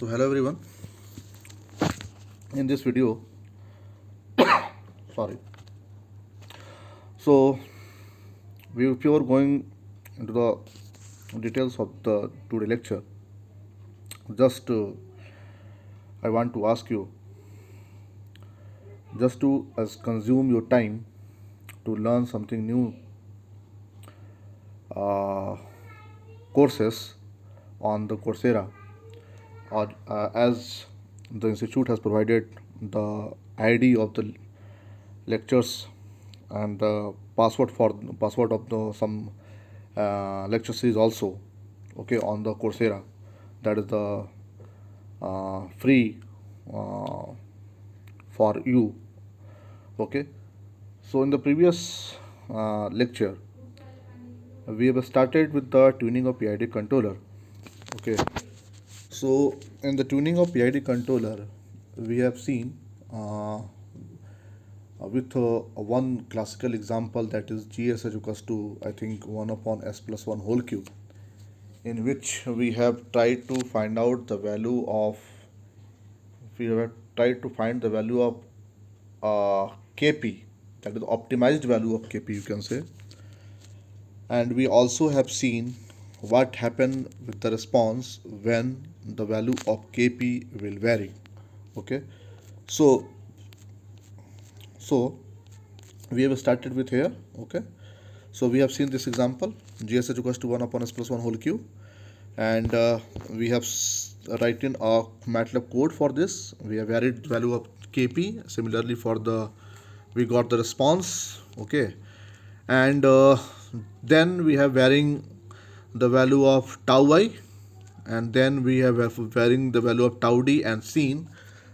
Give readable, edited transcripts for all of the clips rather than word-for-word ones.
So hello everyone. In this video, sorry. So if you are going into the details of the today lecture, just I want to ask you just to as consume your time to learn something new uh, courses on the Coursera, or as the institute has provided the ID of the lectures and the password of the some lecture series also, okay, on the Coursera. That is the free uh, for you, okay. So in the previous lecture we have started with the tuning of PID controller, okay. So in the tuning of PID controller we have seen with one classical example, that is GS is equals to, I think, 1 upon S plus 1 whole cube, in which we have tried to find out the value of, we have tried to find the value of Kp, that is the optimized value of Kp, you can say. And we also have seen what happened with the response when the value of Kp will vary, okay. So so we have started with here, okay. So we have seen this example, gs is equals to 1 upon s plus 1 whole cube, and we have written a MATLAB code for this. We have varied value of Kp. Similarly for the, we got the response, okay. And then we have varying the value of tau I, and then we have varying the value of tau d, and seen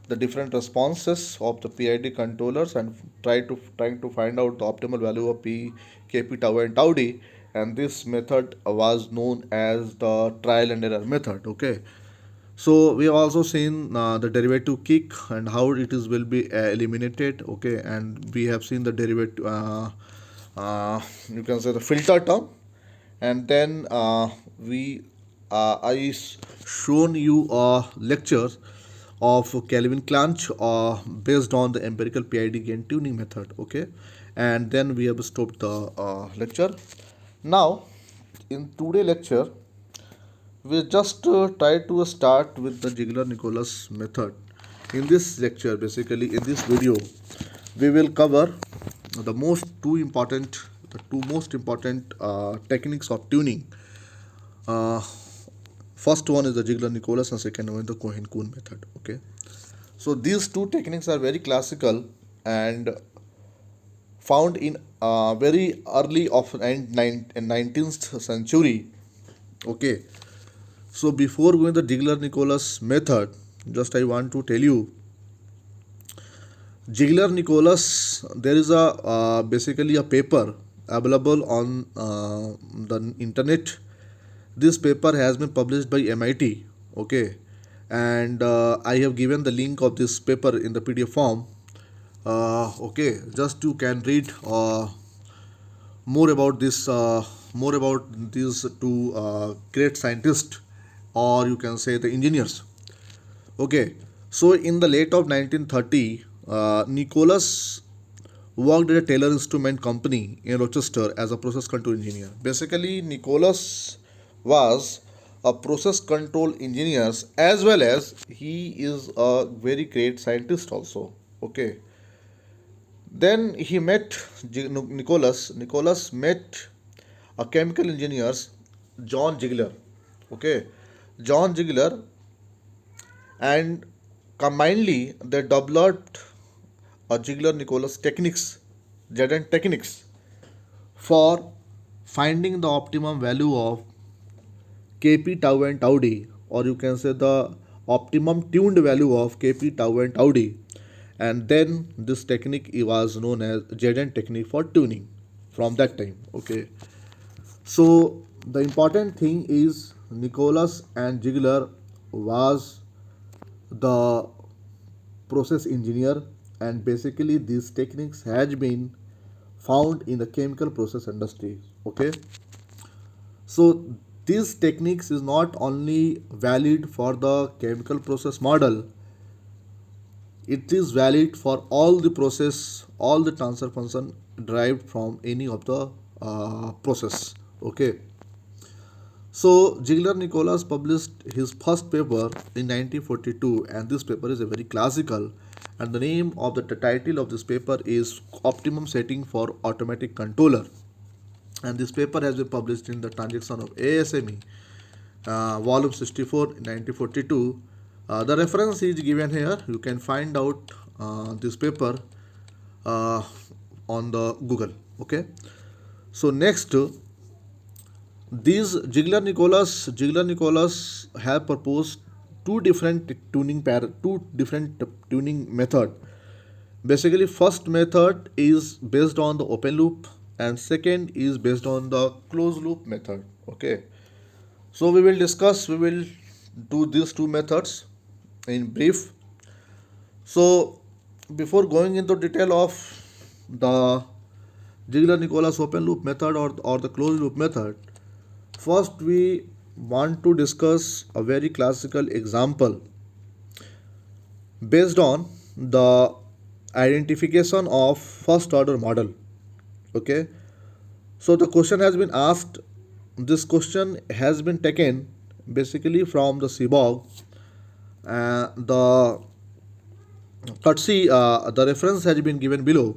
the different responses of the PID controllers, and trying to find out the optimal value of Kp, tau and tau d. And this method was known as the trial and error method, okay. So we have also seen the derivative kick and how it is will be eliminated, okay. And we have seen the derivative, you can say the filter term. And then I shown you lectures of Kelvin Clanch based on the empirical PID gain tuning method, okay. And then we have stopped the lecture. Now in today lecture we just try to start with the Ziegler-Nicholas method. In this lecture, basically in this video, we will cover the two most important techniques of tuning. Uh, First one is the Ziegler-Nicholas, and second one is the Cohen-Kuhn method. Okay, so these two techniques are very classical and found in very early of 19th century. Okay, so before going the Ziegler-Nicholas method, just I want to tell you, Ziegler-Nicholas, there is a basically a paper available on the internet. This paper has been published by MIT, okay, and I have given the link of this paper in the PDF form. Okay, just you can read more about this, more about these two great scientists, or you can say the engineers. Okay, so in the late of 1930, Nicholas worked at a Taylor Instrument Company in Rochester as a process control engineer. Basically, Nicholas was a process control engineer, as well as he is a very great scientist also. Okay, then he met Nicholas. Nicholas met a chemical engineer, John Ziegler. Okay, John Ziegler, and combinedly they developed a Ziegler-Nicholas techniques, ZN techniques, for finding the optimum value of Kp, tau and tau d, or you can say the optimum tuned value of Kp, tau and tau d. And then this technique was known as ZN technique for tuning from that time. Okay, so the important thing is Nicholas and Ziegler was the process engineer, and basically these techniques has been found in the chemical process industry, okay. So These techniques is not only valid for the chemical process model, it is valid for all the process, all the transfer function derived from any of the process. Okay. So Ziegler Nicholas published his first paper in 1942, and this paper is a very classical. And the name of the title of this paper is Optimum Setting for Automatic Controller. And this paper has been published in the Transaction of ASME, volume 64 in 1942. The reference is given here. You can find out this paper uh, on the Google. Okay. So next, these Ziegler Nicholas have proposed two different tuning method. Basically, first method is based on the open loop, and second is based on the closed loop method. Okay. So we will do these two methods in brief. So before going into detail of the Ziegler-Nicholas open loop method or the closed loop method, first we want to discuss a very classical example based on the identification of first order model. Okay. So the question has been asked. This question has been taken basically from the CBOG. The the reference has been given below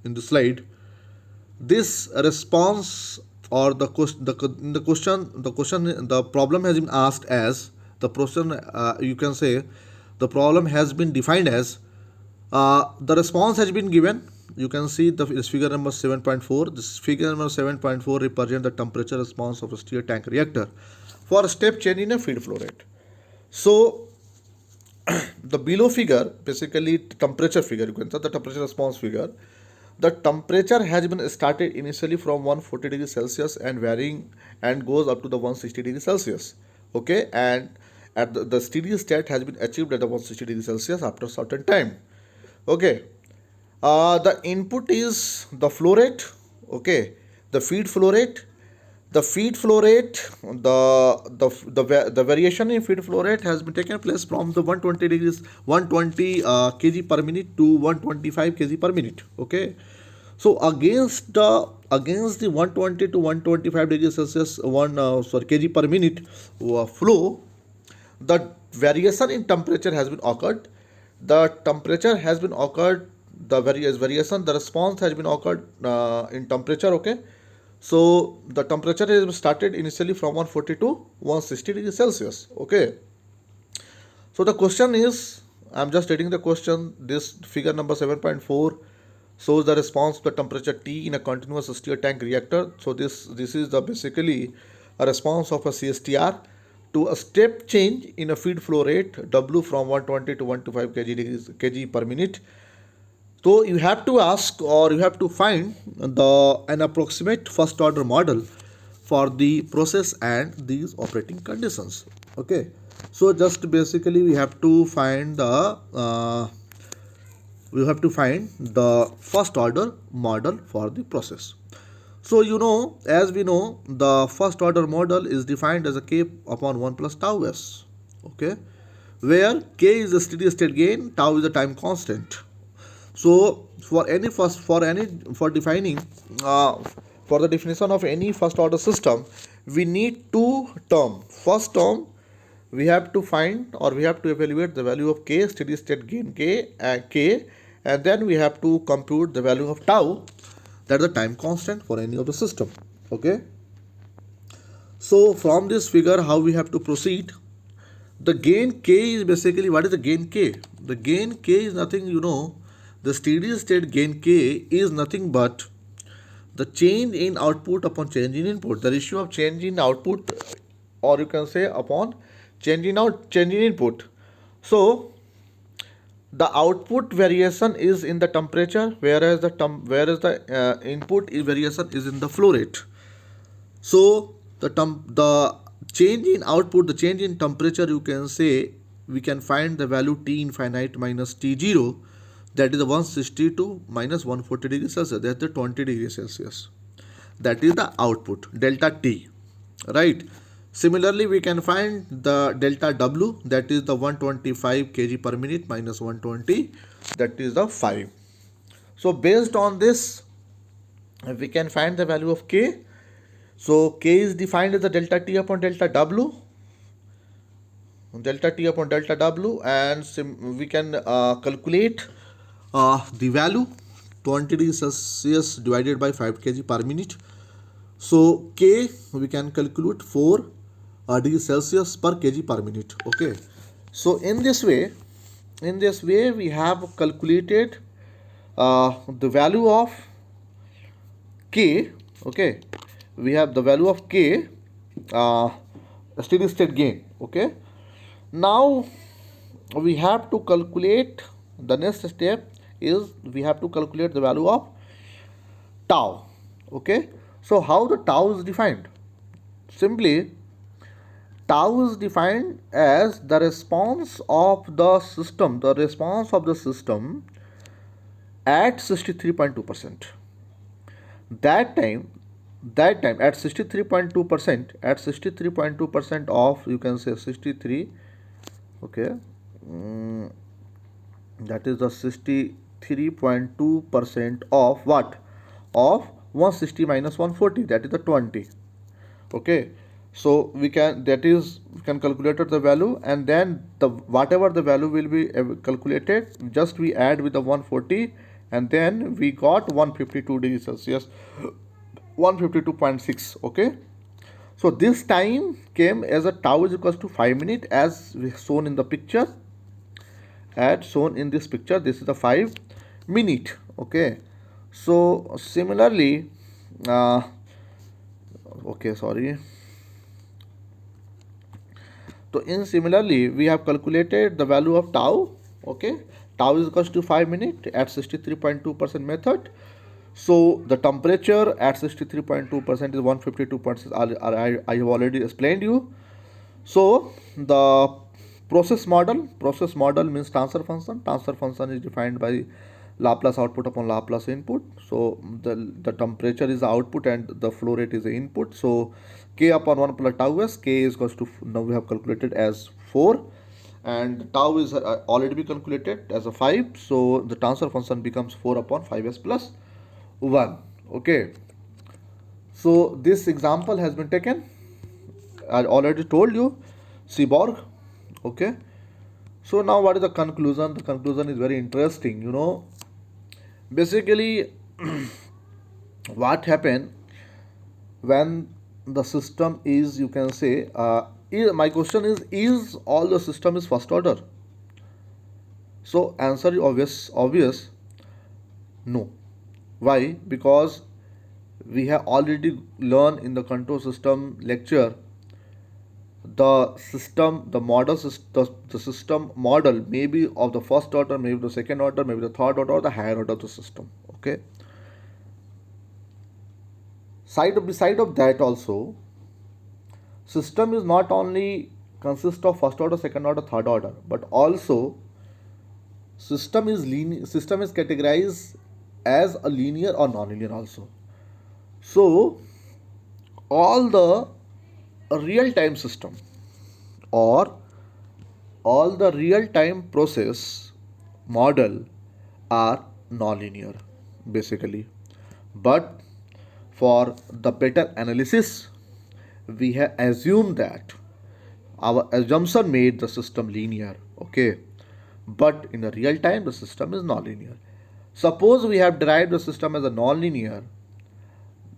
in the slide. This response or the question, the problem has been asked as the question. You can say the problem has been defined as the response has been given. You can see this figure number 7.4. This figure number 7.4 represents the temperature response of a stir tank reactor for a step change in a feed flow rate. So the below figure, basically temperature figure, you can say the temperature response figure. The temperature has been started initially from 140 degrees Celsius and varying and goes up to the 160 degrees Celsius. Okay, and at the steady state has been achieved at the 160 degrees Celsius after a certain time. Okay, the input is the flow rate. Okay, the feed flow rate. The feed flow rate, the variation in feed flow rate has been taken place from the 120 degrees 120 kg per minute to 125 kg per minute. Okay, so against the 120 to 125 degrees Celsius kg per minute flow, the variation in temperature has been occurred. The temperature has been occurred. The variation, the response has been occurred in temperature. Okay. So the temperature is started initially from 140 to 160 degrees Celsius. Okay. So the question is, I'm just stating the question. This figure number 7.4 shows the response to the temperature T in a continuous stir tank reactor. So this is the basically a response of a CSTR to a step change in a feed flow rate W from 120 to 125 kg per minute. So you have to ask or you have to find an approximate first order model for the process and these operating conditions. Okay. So just basically we have to find the first order model for the process. So as we know, the first order model is defined as a k upon 1 plus tau s. Okay, where k is the steady state gain, tau is the time constant. So for the definition of any first order system, we need two terms. First term, we have to find or we have to evaluate the value of k, steady state gain k, and then we have to compute the value of tau, that is the time constant for any of the system. Okay. So from this figure, how we have to proceed? The gain k is basically, what is the gain k? The gain k is nothing, the steady state gain k is nothing but the change in output upon change in input, the ratio of change in output, or you can say upon change in input. So the output variation is in the temperature, whereas the input variation is in the flow rate. So the change in output, the change in temperature, you can say we can find the value T infinite minus T0, that is the 160 to minus 140 degrees Celsius, that's the 20 degrees Celsius. That is the output, delta T, right? Similarly, we can find the delta W, that is the 125 kg per minute minus 120, that is the 5. So based on this, we can find the value of K. So K is defined as the delta T upon delta W, and we can calculate the value 20 degrees Celsius divided by 5 kg per minute. So K we can calculate 4 degrees Celsius per kg per minute. Okay. So in this way we have calculated the value of K. Okay. We have the value of K, steady state gain. Okay. Now we have to calculate, the next step is we have to calculate the value of tau. Okay. So how the tau is defined? Simply, tau is defined as the response of the system at 63.2%. That time at 63.2% of, you can say 63, okay, that is the 63.2% of what? Of 160 minus 140, that is the 20. Okay. So we can calculate the value, and then the whatever the value will be calculated, just we add with the 140, and then we got 152 degrees Celsius, 152.6. Okay. So this time came as a tau is equals to 5 minutes, as we shown in the picture. Shown in this picture, this is the 5 minute. Okay. So similarly, similarly we have calculated the value of tau. Okay. Tau is equals to 5 minutes at 63.2% method. So the temperature at 63.2% is 152.6. I have already explained you. So the process model means transfer function. Transfer function is defined by Laplace output upon Laplace input. So the temperature is the output and the flow rate is the input. So K upon 1 plus tau s, K is equals to, now we have calculated as 4, and tau is already be calculated as a 5. So the transfer function becomes 4 upon 5s plus 1. Okay. So this example has been taken, I already told you, Seaborg. Okay. So now what is the conclusion? The conclusion is very interesting. Basically what happened when the system is, you can say, my question is all the system is first order? So answer is obvious, no. Why? Because we have already learned in the control system lecture, the system model may be of the first order, maybe the second order, maybe the third order, or the higher order of the system. Okay. Beside of that also, system is not only consist of first order, second order, third order, but also system is categorized as a linear or non-linear also. So all the real-time system or all the real-time process model are non-linear basically, but for the better analysis we have assumed that our assumption made the system linear. Okay. But in the real time the system is non-linear. Suppose we have derived the system as a non-linear.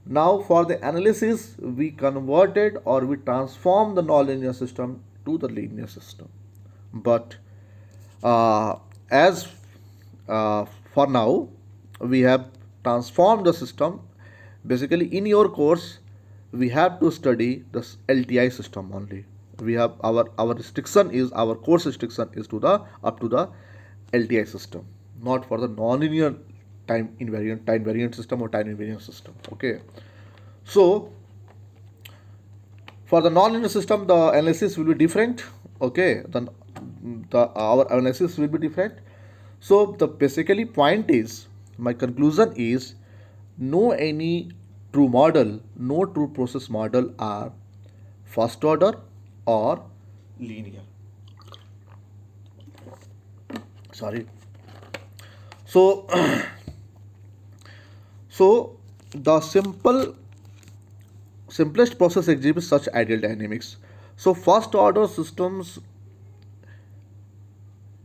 Now for the analysis we converted or we transformed the non-linear system to the linear system. But as for now we have transformed the system. Basically in your course we have to study the LTI system only. We have our restriction is, our course restriction is to the up to the LTI system, not for the non-linear time invariant system or time invariant system. Okay. So for the non-linear system the analysis will be different. Okay. Our analysis will be different. So the basically point is, my conclusion is, no any true model, no true process model are first order or linear. Sorry. So so the simplest process exhibits such ideal dynamics. So first order systems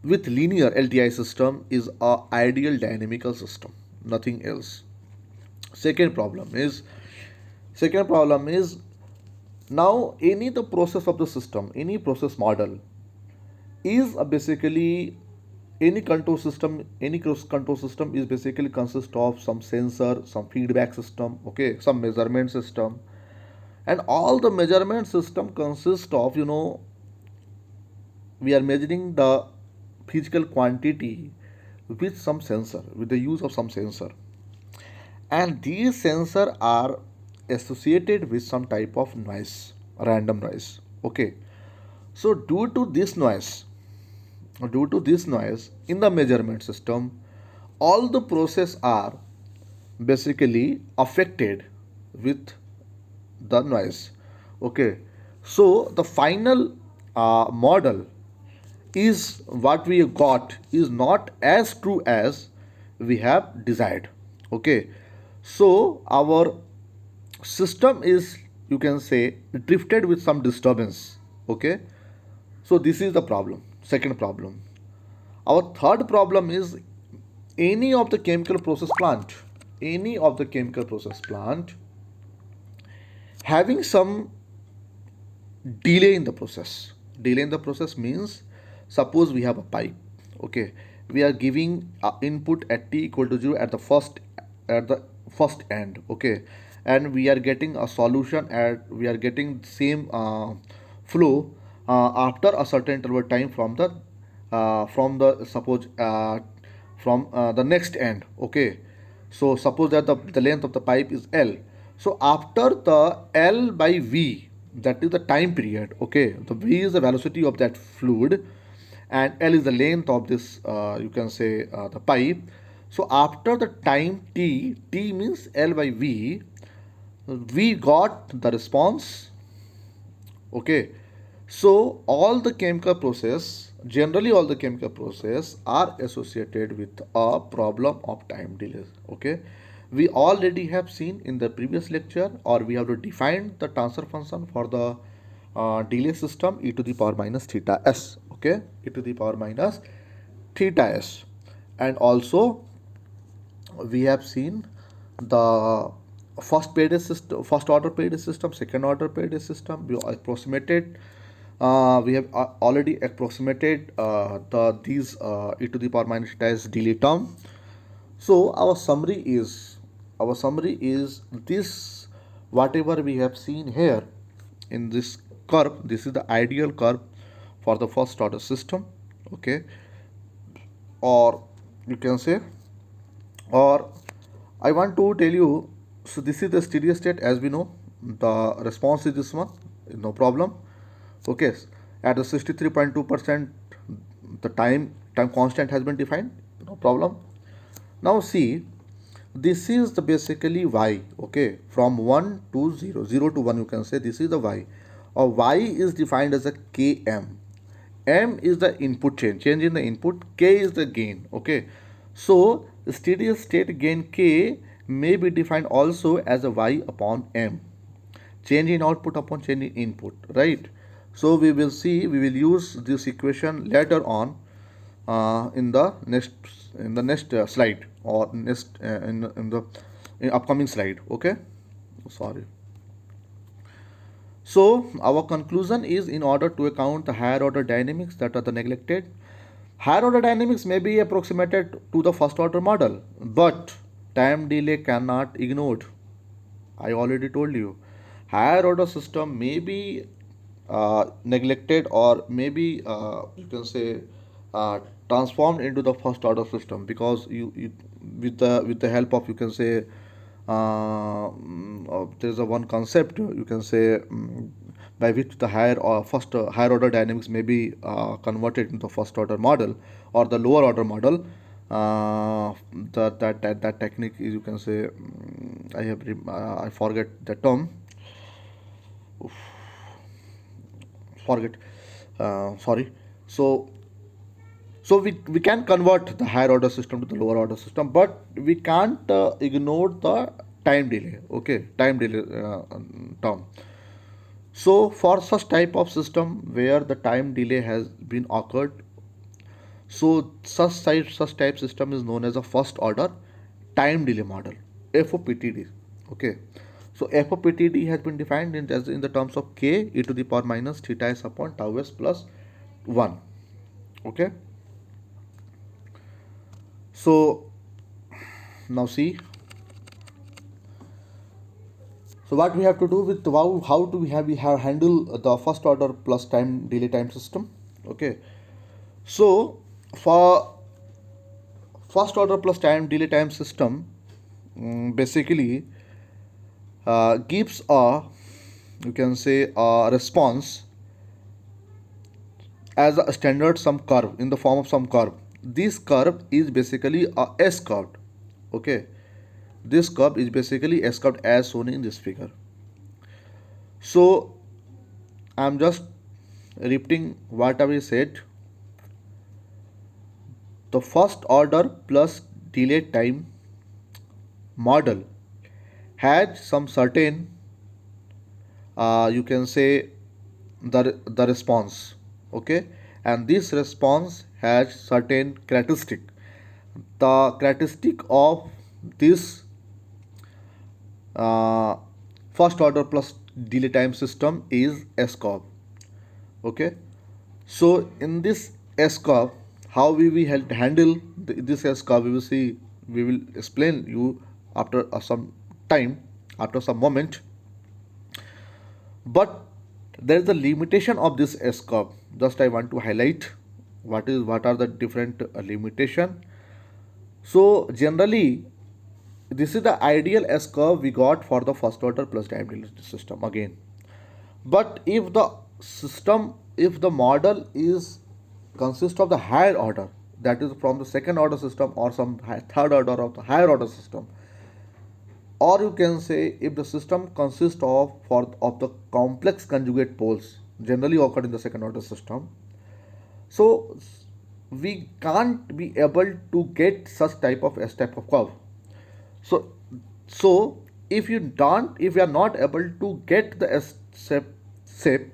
with linear LTI system is a ideal dynamical system, nothing else. Second problem is second problem is now any the process of the system, any process model is basically control system is basically consist of some sensor, some feedback system, okay, some measurement system, and all the measurement system consist of, we are measuring the physical quantity with some sensor, with the use of some sensor, and these sensor are associated with some type of noise, random noise, okay. So due to this noise in the measurement system, all the process are basically affected with the noise, okay. So the final model is what we got is not as true as we have desired, okay. So our system is, you can say, drifted with some disturbance, okay. So this is the problem, second problem. Our third problem is any of the chemical process plant, any of the chemical process plant having some delay in the process. Delay in the process means, suppose we have a pipe, okay, we are giving input at t equal to 0 at the first end, okay, and we are getting a solution at, we are getting same flow after a certain interval time from the suppose from the next end, okay. So suppose that the length of the pipe is L. So after the L by V, that is the time period, okay, the V is the velocity of that fluid and L is the length of this, you can say, the pipe. So after the time T means L by V, we got the response, okay. So all the chemical process, generally all the chemical process are associated with a problem of time delay, okay. We already have seen in the previous lecture, or we have to define the transfer function for the delay system, e to the power minus theta s, okay, e to the power minus theta s. And also we have seen the first order paired system, second order paired system. We have already approximated these e to the power minus theta s delay term. So our summary is this, whatever we have seen here in this curve, this is the ideal curve for the first order system, okay, or you can say, or I want to tell you, so this is the steady state, as we know the response is this one, no problem, okay. At the 63.2% the time constant has been defined, no problem. Now see, this is the basically y, okay, from 1 to 0, 0 to 1, you can say this is the y, or y is defined as a km. M is the input change in the input, k is the gain, okay. So steady state gain k may be defined also as a y upon m, change in output upon change in input, right. So we will see, we will use this equation later on in the next slide, or next in upcoming slide, okay. Sorry. So our conclusion is, in order to account the higher order dynamics that are the neglected, higher order dynamics may be approximated to the first order model, but time delay cannot ignored. I already told you, higher order system may be neglected, or maybe you can say transformed into the first order system, because you with the help of, you can say, there is a one concept, you can say, by which the higher order dynamics may be converted into first order model or the lower order model. That technique is, you can say, I forget the term. forget, sorry. So we can convert the higher order system to the lower order system, but we can't ignore the time delay. Okay, time delay term. So for such type of system where the time delay has been occurred, so such type system is known as a first order time delay model, FOPTD. Okay, so FOPTD has been defined in the terms of k e to the power minus theta s upon tau s plus 1. Okay, so now see, so what we have to do with how do we have handle the first order plus time delay time system. Okay, so for first order plus time delay time system, basically gives a, you can say, a response as a standard some curve in the form of some curve. This curve is basically a S curve. Okay, this curve is basically S curve as shown in this figure. So I'm just repeating what I said. The first order plus delay time model had some certain, you can say, the response. Okay, and this response has certain characteristic. The characteristic of this uh, first order plus delay time system is S curve. Okay, so in this S curve, how we will handle this S curve, we will see, we will explain you after some time, after some moment. But there is a limitation of this S curve. Just I want to highlight what are the different limitation. So generally, this is the ideal S curve we got for the first order plus time delay system again. But if the model is consists of the higher order, that is from the second order system or some third order of the higher order system, or you can say if the system consists of the complex conjugate poles generally occurred in the second order system, so we can't be able to get such type of S type of curve. So if you are not able to get the S shape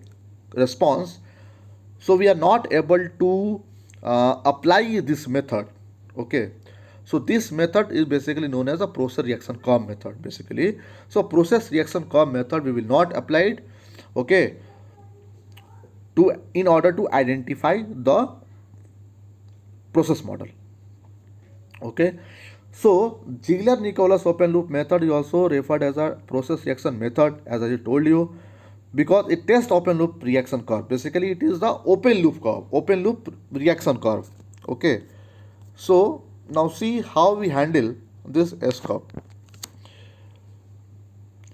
response, so we are not able to apply this method. Okay, so this method is basically known as a process reaction curve method basically. So process reaction curve method we will not apply it. Okay, to in order to identify the process model. Okay, so Ziegler-Nicholas open loop method is also referred as a process reaction method, as I told you, because it tests open loop reaction curve. Basically it is the open loop curve, open loop reaction curve. Okay, so now see how we handle this S curve.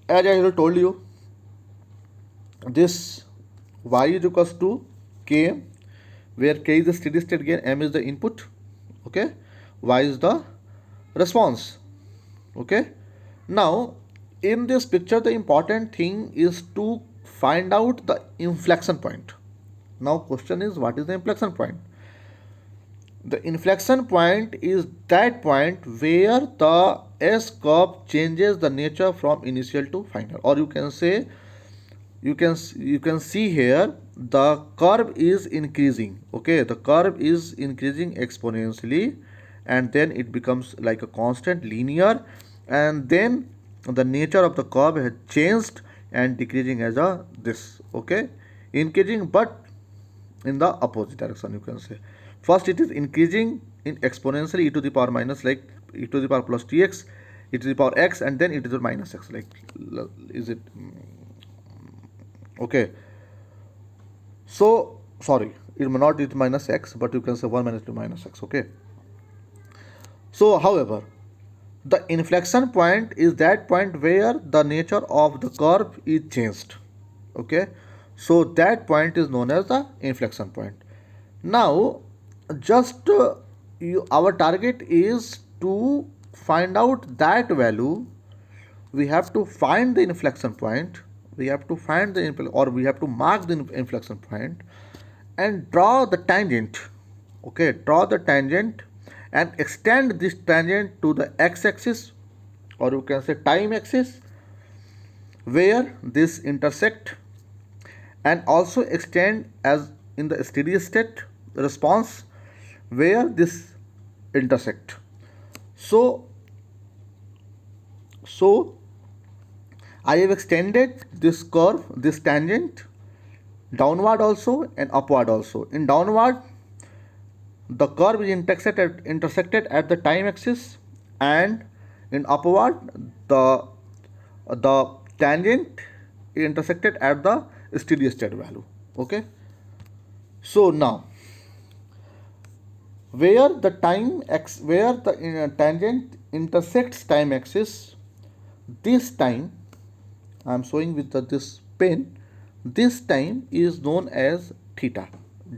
As I have told you, this y is equals to k, where k is the steady state gain, m is the input. Okay, y is the response. Okay, now in this picture the important thing is to find out the inflection point. Now question is, what is the inflection point? The inflection point is that point where the S curve changes the nature from initial to final, or you can say, you can see here the curve is increasing. Okay, the curve is increasing exponentially, and then it becomes like a constant linear, and then the nature of the curve has changed and decreasing as a this. Okay, increasing but in the opposite direction, you can say. First it is increasing in exponentially e to the power minus, like e to the power plus tx, e to the power x, and then e to the minus x, like, is it okay? So sorry, it may not be minus x, but you can say 1 minus 2 minus x. Okay, so however, the inflection point is that point where the nature of the curve is changed. Okay, so that point is known as the inflection point. Now just our target is to find out that value. We have to find the inflection point we have to find the or we have to mark the inflection point and draw the tangent. Okay, draw the tangent and extend this tangent to the x-axis, or you can say time axis, where this intersect, and also extend as in the steady state response where this intersect. So so I have extended this curve, this tangent, downward also and upward also. In downward, the curve is intersected at the time axis, and in upward, the tangent is intersected at the steady state value. Okay. So now, where the tangent intersects time axis, this time I am showing with this pen. This time is known as theta,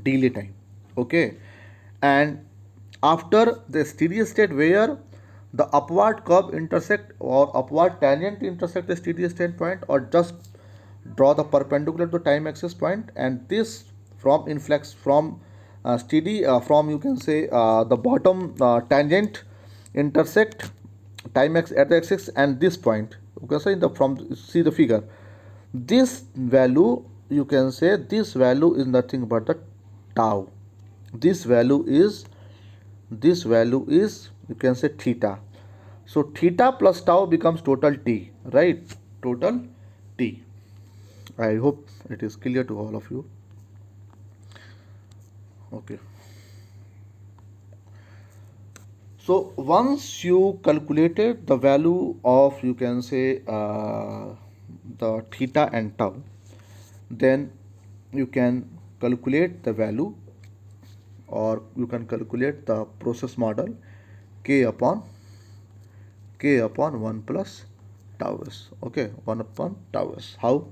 delay time. Okay, and after the steady state where the upward curve intersect or upward tangent intersect the steady state point, or just draw the perpendicular to time axis point, and this from influx from steady from you can say the bottom tangent intersect time x at the axis and this point. You can say in the from see the figure, this value, you can say this value is nothing but the tau. This value is you can say theta. So theta plus tau becomes total t, right? Total t. I hope it is clear to all of you. Okay. So once you calculated the value of, you can say the theta and tau, then you can calculate the value, or you can calculate the process model k upon 1 plus tau s. Okay, 1 upon tau s. How?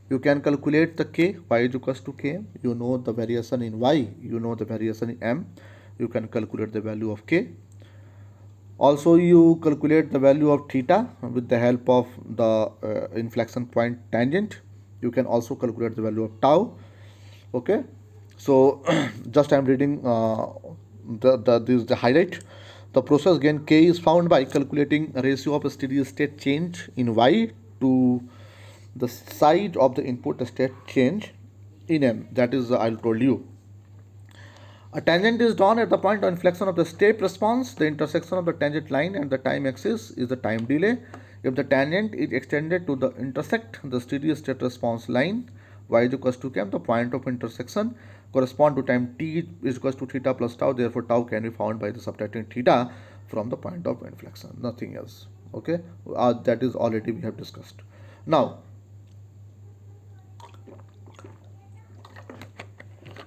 You can calculate the k, y is equals to k. You know the variation in y, you know the variation in m. You can calculate the value of k. Also, you calculate the value of theta with the help of the inflection point tangent. You can also calculate the value of tau. Okay, so just I am reading this is the highlight. The process gain k is found by calculating a ratio of a steady state change in y to the side of the input state change in m. That is I told you. A tangent is drawn at the point of inflection of the step response. The intersection of the tangent line and the time axis is the time delay. If the tangent is extended to the intersect the steady state response line, y is equals to k, the point of intersection correspond to time t is equals to theta plus tau. Therefore, tau can be found by the subtracting theta from the point of inflection, nothing else. Okay, that is already we have discussed. Now,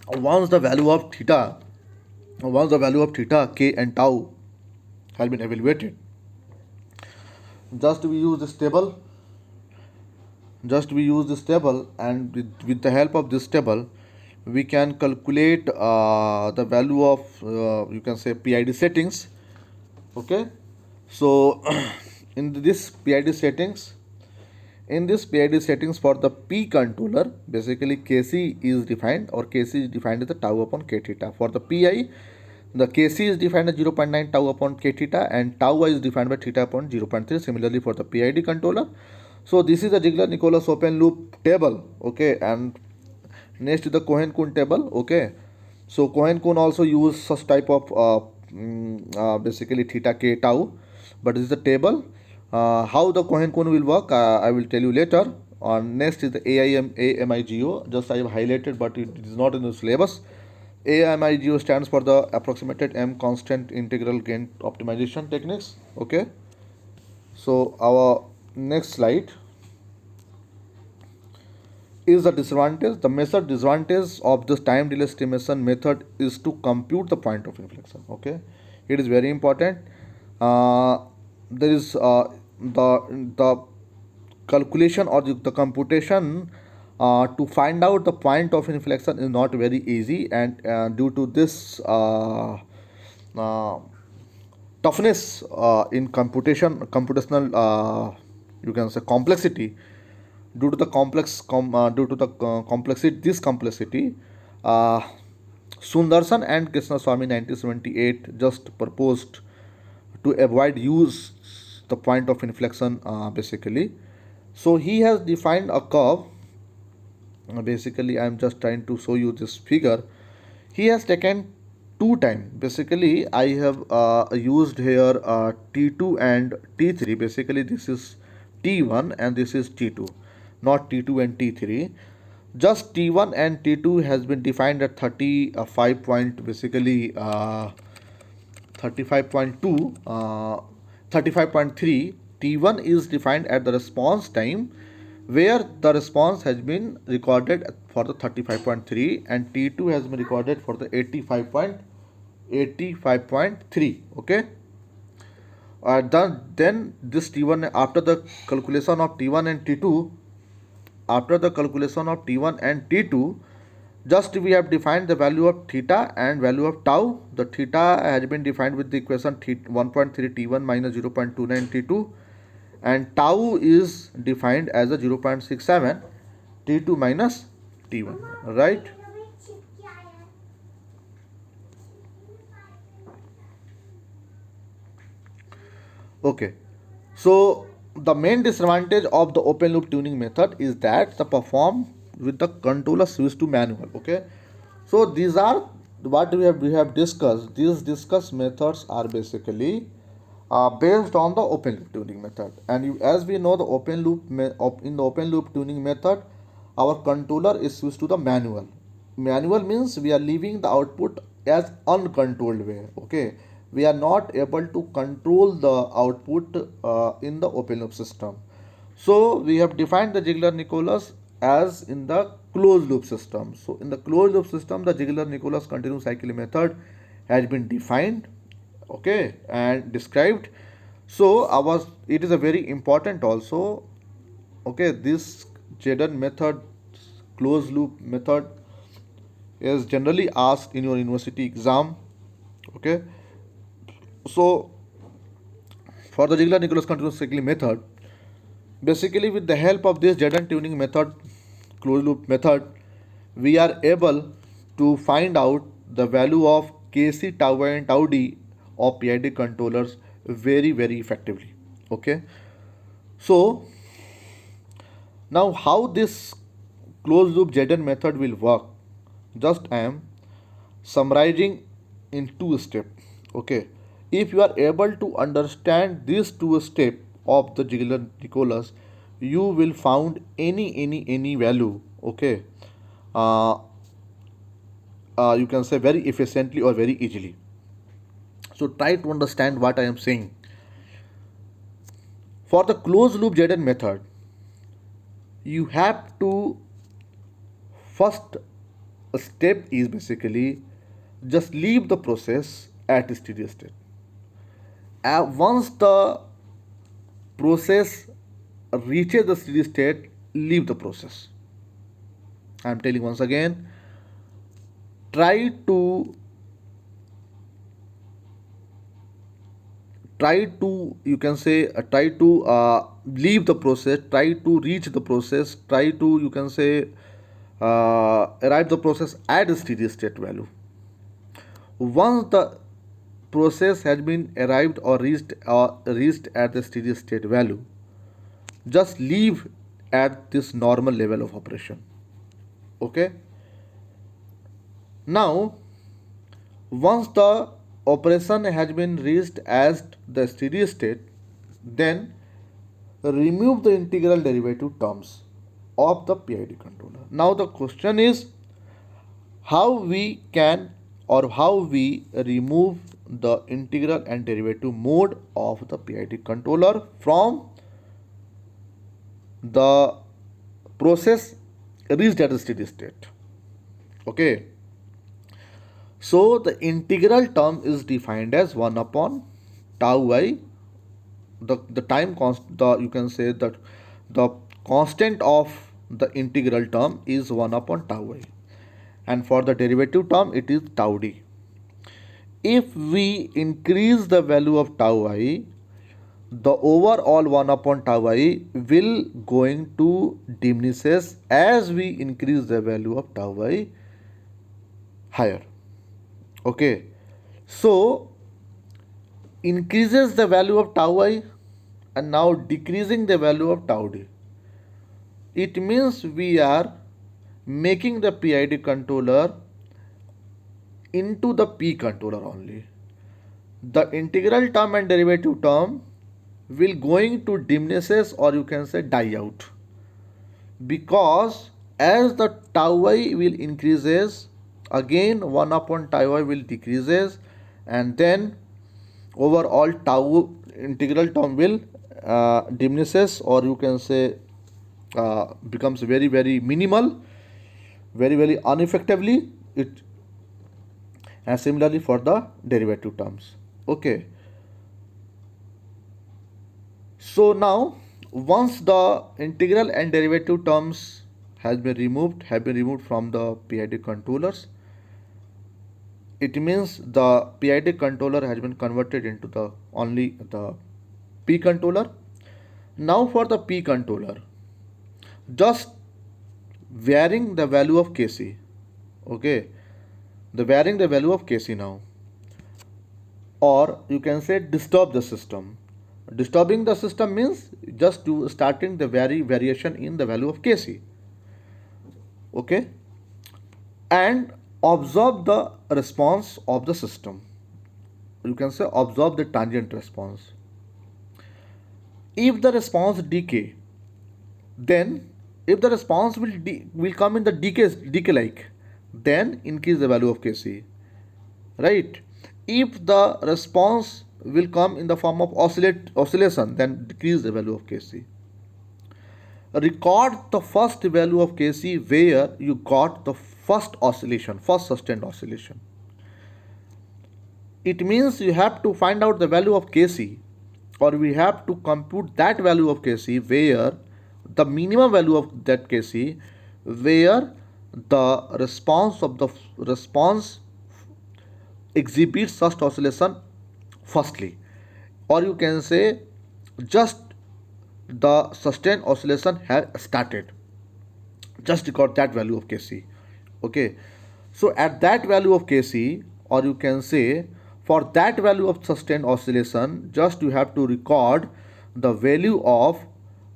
once the value of theta, k and tau has been evaluated, just we use this table, and with the help of this table we can calculate the value of you can say PID settings. Okay, so in this PID settings for the P controller, basically Kc is defined, or Kc is defined as the tau upon k theta. For the Pi, the Kc is defined as 0.9 tau upon k theta, and tau is defined by theta upon 0.3. Similarly for the PID controller. So this is the Ziegler-Nicholas open loop table. Okay, and next is the Cohen-Kuhn table. Okay, so Cohen-Kuhn also use such type of basically theta k tau, but this is the table. How the Cohen-Kuhn will work, I will tell you later. Next is the AIMIGO. Just I have highlighted, but it is not in the syllabus. AIMIGO stands for the approximated M constant integral gain optimization techniques. Okay. So our next slide is the disadvantage. The major disadvantage of this time delay estimation method is to compute the point of inflection. Okay, it is very important. There is the calculation or the computation to find out the point of inflection is not very easy, and due to this toughness in computational you can say complexity, due to the complexity, this complexity, uh, Sundarsan and Krishnaswamy 1978 just proposed to avoid use the point of inflection, basically. So he has defined a curve. Basically, I am just trying to show you this figure. He has taken two time. Basically, I have used here T2 and T3. Basically, this is T1 and this is T2, not T2 and T3. Just T1 and T2 has been defined at 35 point, basically 35.2, 35.3. T1 is defined at the response time, where the response has been recorded for the 35.3 and T2 has been recorded for the 85.3. Okay. Then this T1, after the calculation of T1 and T2, after the calculation of T1 and T2, just we have defined the value of theta and value of tau. The theta has been defined with the equation 1.3 T1 minus 0.29 T2, and tau is defined as a 0.67 T2 minus T1, right? Okay. So the main disadvantage of the open loop tuning method is that the perform with the controller switch to manual. Okay. So these are what we have discussed. These discussed methods are basically based on the open loop tuning method. And as we know, the in the open loop tuning method, our controller is switched to the manual. Manual means we are leaving the output as uncontrolled way. Okay, we are not able to control the output in the open loop system. So we have defined the Ziegler-Nicholas as in the closed loop system. So in the closed loop system, the Ziegler-Nicholas continuous cycle method has been defined, okay, and described. So our it is a very important also. Okay, this Jaden method, closed loop method, is generally asked in your university exam. Okay, so for the Ziegler-Nicholas continuous cycling method, basically with the help of this Jaden tuning method, closed loop method, we are able to find out the value of Kc, tau and tau d of PID controllers very effectively. Okay, so now how this closed loop Jaden method will work, just I am summarizing in two steps. Okay, if you are able to understand these two steps of the Ziegler-Nicholas, you will found any value. Okay, uh, you can say very efficiently or very easily. So try to understand what I am saying. For the closed loop Jaden method, you have to first step is basically just leave the process at steady state. Once the process reaches the steady state, leave the process. I am telling once again, try to you can say try to leave the process, try to reach the process, try to you can say arrive the process at a steady state value. Once the process has been arrived or reached at the steady state value, just leave at this normal level of operation. Okay, now once the operation has been reached as the steady state, then remove the integral derivative terms of the PID controller. Now the question is how we can or how we remove the integral and derivative mode of the PID controller from the process reached at the steady state. Okay, so the integral term is defined as 1 upon tau I. The time constant, you can say that the constant of the integral term is 1 upon tau I, and for the derivative term it is tau d. If we increase the value of tau I, the overall 1 upon tau I will going to diminishes as we increase the value of tau I higher. Okay, so increases the value of tau I and now decreasing the value of tau d. It means we are making the PID controller into the P controller only. The integral term and derivative term will going to diminishes, or you can say die out, because as the tau I will increases, again 1 upon tau I will decreases, and then overall tau integral term will diminishes, or you can say becomes very very minimal, very very ineffectively it. And similarly for the derivative terms. Okay, so now once the integral and derivative terms have been removed from the PID controllers, it means the PID controller has been converted into the only the P controller. Now for the P controller, just varying the value of Kc. Okay, the varying the value of Kc now, or you can say disturb the system. Disturbing the system means just to starting the variation in the value of Kc. Okay, and observe the response of the system. You can say observe the transient response. If the response decay, then if the response will come in the decay like, then increase the value of Kc, right? If the response will come in the form of oscillation, then decrease the value of Kc. Record the first value of Kc where you got the first oscillation, first sustained oscillation. It means you have to find out the value of Kc, or we have to compute that value of Kc where the minimum value of that Kc where the response exhibits such oscillation firstly, or you can say just the sustained oscillation has started. Just record that value of Kc. Okay, so at that value of Kc, or you can say for that value of sustained oscillation, just you have to record the value of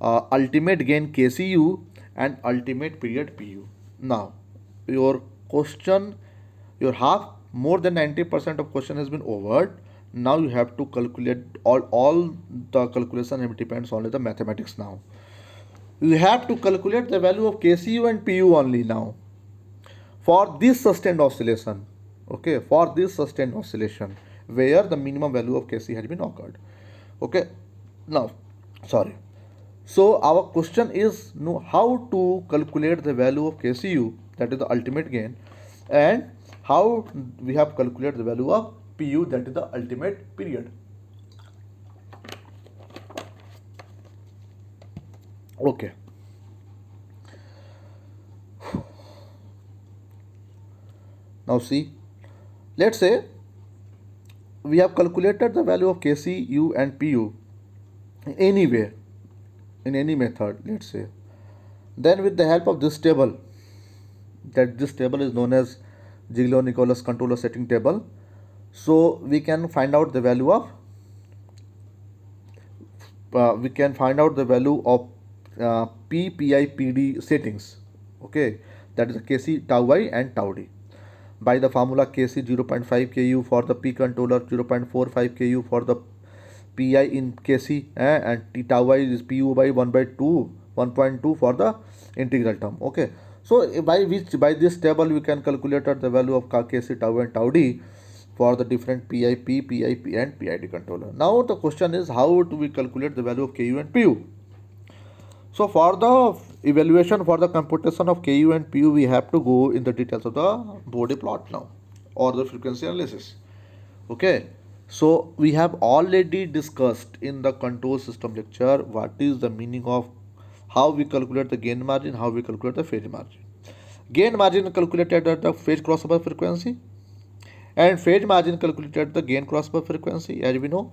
ultimate gain Kcu and ultimate period Pu. Now your question, your half, more than 90% of question has been over. Now you have to calculate all the calculation, and it depends only the mathematics now. You have to calculate the value of Kcu and Pu only now for this sustained oscillation. Okay, for this sustained oscillation where the minimum value of Kc has been occurred. Okay, now sorry, so our question is no, how to calculate the value of Kcu, that is the ultimate gain, and how we have calculated the value of Pu, that is the ultimate period. Okay, now see, let's say we have calculated the value of Kc, U and Pu in any way, in any method, let's say. Then with the help of this table, that this table is known as Ziegler-Nicholas controller setting table, so we can find out the value of P, Pi, Pd settings. Okay, that is Kc, tau I and tau d by the formula Kc 0.5 Ku for the P controller, 0.45 Ku for the Pi in Kc, and T tau I is Pu by 1.2 for the integral term. Okay, so by this table we can calculate the value of Kc, tau and tau d for the different PIP, PIP and PID controller. Now the question is, how do we calculate the value of Ku and Pu? So for the evaluation, for the computation of Ku and Pu, we have to go in the details of the Bode plot now, or the frequency analysis. Okay, so we have already discussed in the control system lecture what is the meaning of how we calculate the gain margin, how we calculate the phase margin. Gain margin calculated at the phase crossover frequency, and phase margin calculated the gain crossover frequency, as we know.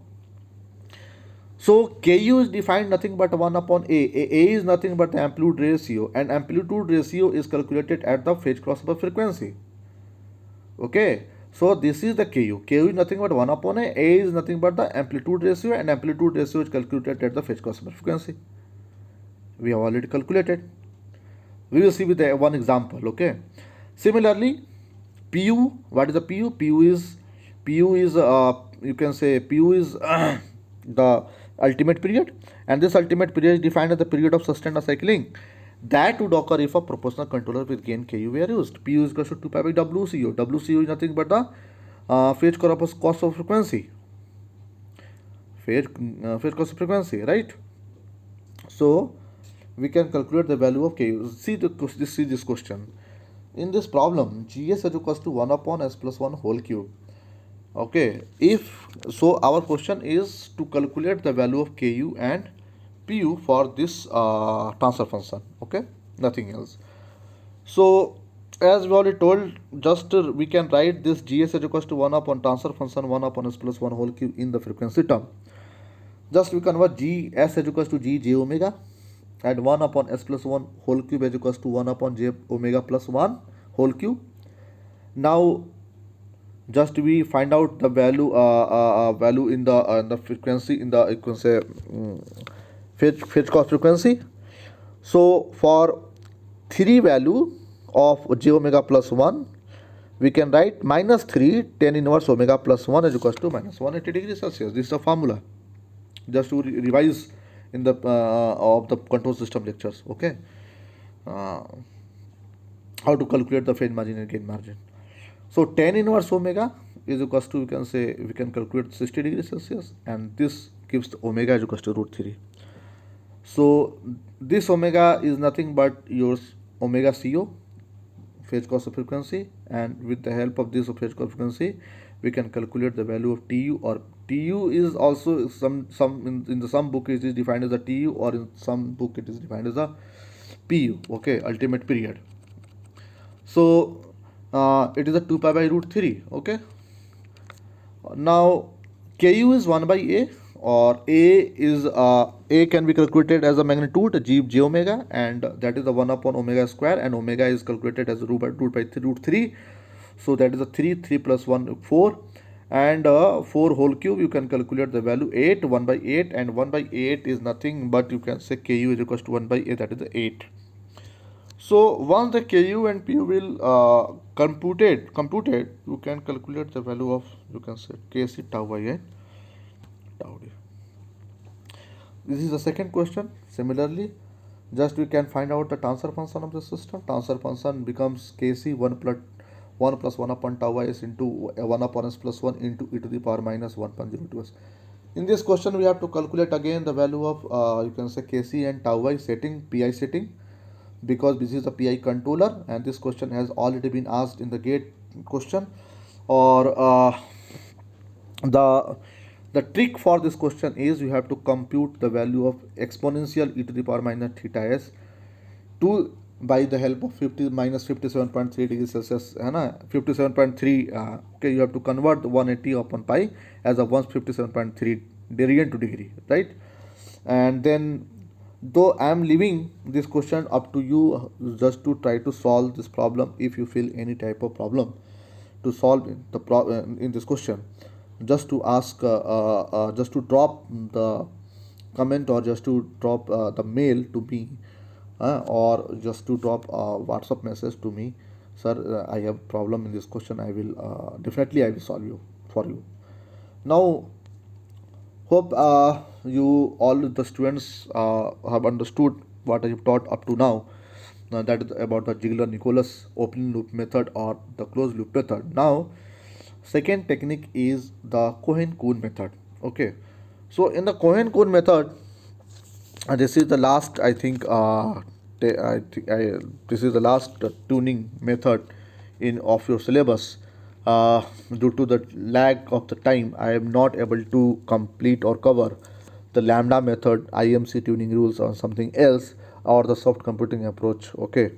So Ku is defined nothing but 1 upon A. A is nothing but the amplitude ratio, and amplitude ratio is calculated at the phase crossover frequency. Okay, so this is the Ku. Ku is nothing but 1 upon A. A is nothing but the amplitude ratio, and amplitude ratio is calculated at the phase crossover frequency. We have already calculated. We will see with one example. Okay, similarly, Pu, what is the Pu? Pu is you can say Pu is the ultimate period, and this ultimate period is defined as the period of sustained cycling that would occur if a proportional controller with gain Ku were used. Pu is equal to 2 pi by WCO. WCO is nothing but the phase corpus cost of frequency. Phase cost of frequency, right? So we can calculate the value of Ku. See this question. In this problem, Gs is equals to 1 upon S plus 1 whole cube. Okay, if so, our question is to calculate the value of Ku and Pu for this transfer function. Okay, nothing else. So as we already told, just we can write this Gs is equals to 1 upon transfer function 1 upon S plus 1 whole cube in the frequency term. Just we convert Gs is equals to G j omega, and 1 upon S plus 1 whole cube is equals to 1 upon j omega plus 1 whole cube. Now just we find out the value in the frequency, in the you can say phase cost frequency. So for 3 value of j omega plus 1, we can write minus 3 tan inverse omega plus 1 is equals to minus 180 degrees Celsius. This is the formula, just to revise in the of the control system lectures. Okay, how to calculate the phase margin and gain margin. So tan inverse omega is equals to, we can say, we can calculate 60 degrees Celsius, and this gives the omega is equals to root 3. So this omega is nothing but your omega CO, phase cost of frequency, and with the help of this phase cost of frequency, we can calculate the value of Tu, or Tu is also some in the some book it is defined as a Tu, or in some book it is defined as a Pu. Okay, ultimate period. So it is a 2 pi by root 3. Okay, now Ku is 1 by A, or A can be calculated as a magnitude j omega, and that is the 1 upon omega square, and omega is calculated as root 3. So that is a 3 plus 1 4, and 4 whole cube, you can calculate the value 8, 1 by 8, and 1 by 8 is nothing but, you can say, Ku is equals to 1 by 8, that is the 8. So once the Ku and Pu will computed, you can calculate the value of, you can say, Kc tau I and tau d. This is the second question. Similarly, just we can find out the transfer function of the system. Transfer function becomes Kc 1 plus 1 upon tau is into 1 upon S plus 1 into e to the power minus 1.02s. In this question, we have to calculate again the value of you can say Kc and tau I setting, Pi setting, because this is a PI controller, and this question has already been asked in the gate question, or the trick for this question is you have to compute the value of exponential e to the power minus theta s to by the help of 57.3 degrees Celsius, 57.3. Okay, you have to convert the 180 upon pi as a 157.3 radian to degree, right? And then, though I am leaving this question up to you, just to try to solve this problem. If you feel any type of problem to solve in this question, just to ask, just to drop the comment, or just to drop the mail to me, or just to drop a WhatsApp message to me. Sir, I have problem in this question. I will definitely I will solve you for you. Now, hope you all the students have understood what I have taught up to now. That is about the Ziegler-Nicholas open loop method or the closed loop method. Now, second technique is the Cohen-Kuhn method. Okay, so in the Cohen-Kuhn method, this is the last, I think. This is the last tuning method in of your syllabus. Due to the lag of the time, I am not able to complete or cover the lambda method, IMC tuning rules, or something else, or the soft computing approach. Okay,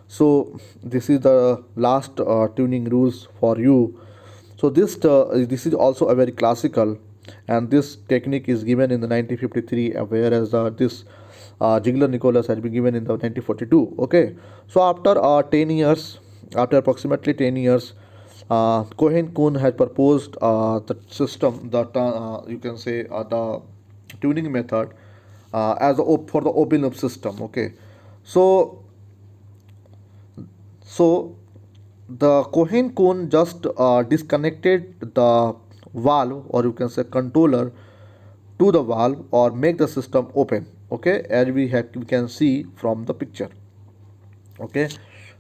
so this is the last tuning rules for you. So this is also a very classical and this technique is given in the 1953, whereas this Ziegler Nicholas has been given in the 1942. Okay, so after 10 years, after approximately 10 years, Cohen Kuhn has proposed the system, you can say the tuning method for the open loop system. Okay, so so the Cohen Kuhn just disconnected the valve, or you can say controller, to the valve or make the system open. Okay, as we can see from the picture. Okay,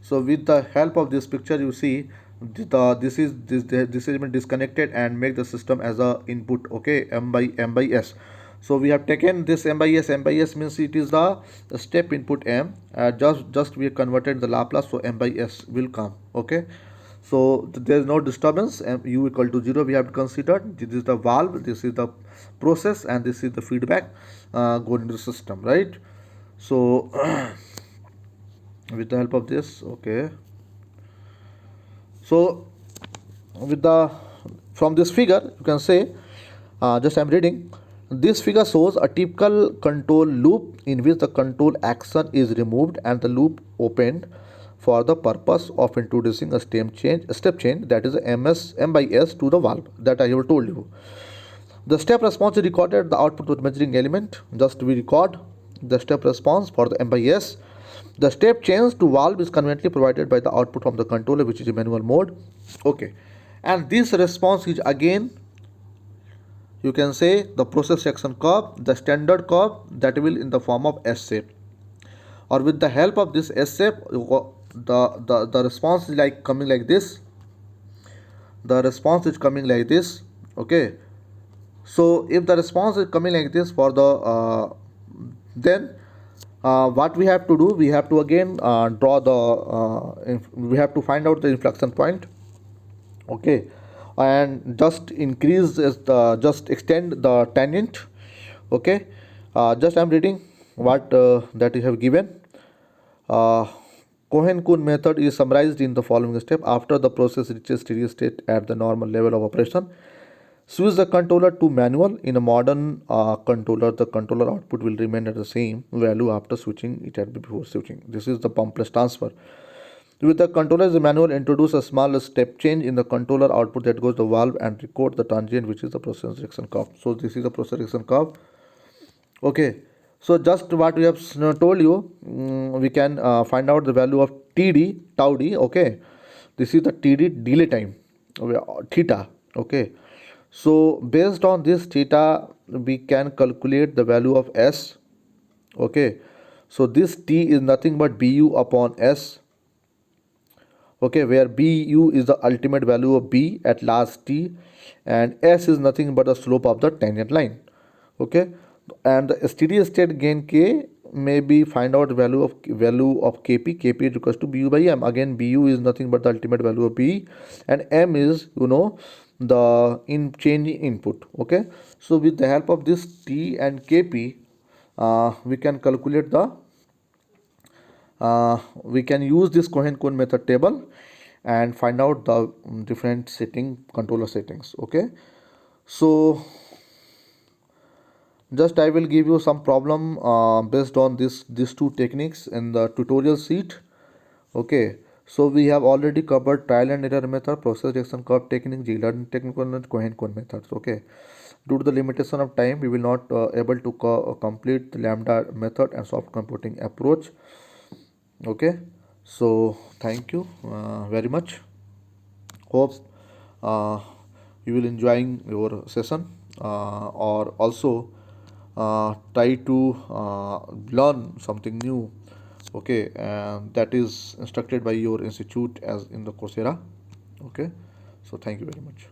so with the help of this picture, you see this has been disconnected and make the system as a input. Okay, m by s. So we have taken this m by s means it is the step input m. Just we have converted the Laplace, so m by s will come. Okay, so there is no disturbance, u equal to 0 we have to consider. This is the valve, this is the process, and this is the feedback going into the system, right? So with the help of this, okay, so with the from this figure you can say, just I'm reading, this figure shows a typical control loop in which the control action is removed and the loop opened for the purpose of introducing a step change, that is m by s to the valve that I have told you. The step response is recorded the output with measuring element. Just we record the step response for the m/s. The step change to valve is conveniently provided by the output from the controller, which is in manual mode. Okay, and this response is again, you can say, the process section curve, the standard curve that will in the form of S shape. Or with the help of this S shape, the response is like coming like this. The response is coming like this. Okay, so if the response is coming like this for the then what we have to do, we have to again draw the we have to find out the inflection point. Okay, and just increase just extend the tangent. Okay, just I'm reading what that you have given. uh, Cohen-Kuhn method is summarized in the following step. After the process reaches steady state at the normal level of operation, switch the controller to manual. In a modern controller, the controller output will remain at the same value after switching it at before switching. This is the pumpless transfer. With the controller as a manual, introduce a small step change in the controller output that goes to the valve and record the transient, which is the process direction curve. So this is the process direction curve. Okay, so just what we have told you, we can find out the value of TD, tau D. Okay, this is the TD delay time, theta. Okay, so based on this theta, we can calculate the value of S. Okay, so this T is nothing but BU upon S. Okay, where BU is the ultimate value of B at last T, and S is nothing but the slope of the tangent line. Okay, and the steady state gain K may be find out value of Kp is equals to Bu by M. Again, Bu is nothing but the ultimate value of B, and M is, the change in input. Okay, so with the help of this T and Kp, we can calculate the we can use this Cohen-Kuhn method table and find out the different controller settings. Okay, so just I will give you some problem based on these two techniques in the tutorial sheet. Okay, so we have already covered trial and error method, process reaction curve technique, Ziegler technical, and Cohen-Kuhn methods. Okay, due to the limitation of time, we will not able to complete the lambda method and soft computing approach. Okay, so thank you very much. Hope uh, you will enjoying your session, or also try to learn something new. Okay, and that is instructed by your institute as in the Coursera. Okay, so thank you very much.